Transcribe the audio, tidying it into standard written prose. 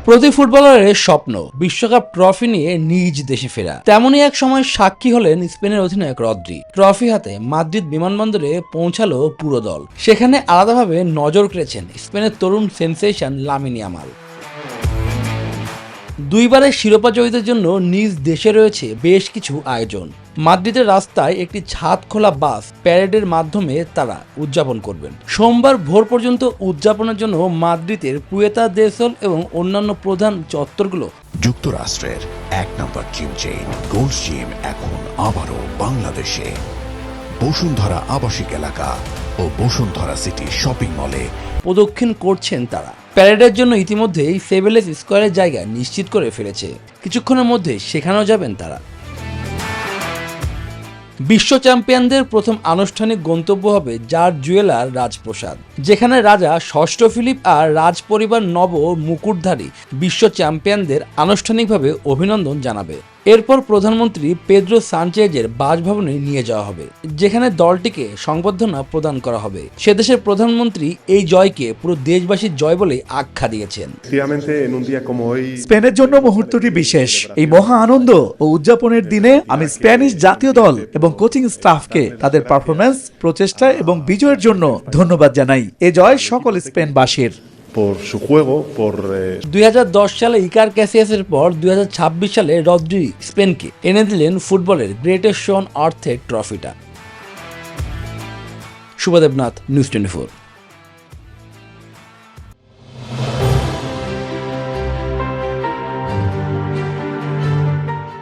প্রতি ফুটবলারের স্বপ্ন বিশ্বকাপ ট্রফি নিয়ে নিজ দেশে ফেরা। তেমনই এক সময় সাক্ষী হলেন স্পেনের অধিনায়ক রদ্রি। ট্রফি হাতে মাদ্রিদ বিমানবন্দরে পৌঁছালো পুরো দল। সেখানে আলাদাভাবে নজর কেড়েছেন স্পেনের তরুণ সেনসেশন লামিন ইয়ামাল। দুইবারের শিরোপা জয়ীদের জন্য নিজ দেশে রয়েছে বেশ কিছু আয়োজন। মাদ্রিদের রাস্তায় একটি ছাদ খোলা বাস প্যারেডের মাধ্যমে তারা উদযাপন করবেন। সোমবার ভোর পর্যন্ত উদযাপনের জন্য মাদ্রিদের পুয়েতা দেল সল এবং অন্যান্য প্রধান চত্বরগুলো। যুক্তরাষ্ট্রের এক নম্বর জিম চেইন গোল্ড জিম এখন আবারও বাংলাদেশে। বসুন্ধরা আবাসিক এলাকা ও বসুন্ধরা সিটি শপিং মলে প্রদক্ষিণ করছেন তারা। প্যারেডের জন্য ইতিমধ্যেই সেভেলেস স্কোয়ারের জায়গা নিশ্চিত করে ফেলেছে। কিছুক্ষণের মধ্যে সেখানেও যাবেন তারা। বিশ্ব চ্যাম্পিয়নদের প্রথম আনুষ্ঠানিক গন্তব্য হবে জার জুয়েলার রাজপ্রাসাদ, যেখানে রাজা ষষ্ঠ ফিলিপ আর রাজ পরিবার নব মুকুটধারী বিশ্ব চ্যাম্পিয়নদের আনুষ্ঠানিকভাবে অভিনন্দন জানাবে। এরপর প্রধানমন্ত্রী পেদ্রো সানচেজের বাসভবনে নিয়ে যাওয়া হবে, যেখানে দলটিকে সংবর্ধনা প্রদান করা হবে। সে দেশের প্রধানমন্ত্রী এই জয়কে পুরো দেশবাসীর জয় বলে আখ্যা দিয়েছেন। স্পেনের জন্য মুহূর্তটি বিশেষ। এই মহা আনন্দ ও উদযাপনের দিনে আমি স্প্যানিশ জাতীয় দল এবং কোচিং স্টাফকে তাদের পারফরম্যান্স, প্রচেষ্টা এবং বিজয়ের জন্য ধন্যবাদ জানাই। এ জয় সকল স্পেনবাসীর। 2010 সালে ইকার ক্যাসিয়াসের পর 2026 সালে রদ্রি স্পেনকে এনে দিলেন ফুটবলের গ্রেটেস্ট শো অন আর্থের ট্রফিটা। শুভদেবনাথ, নিউজ 24।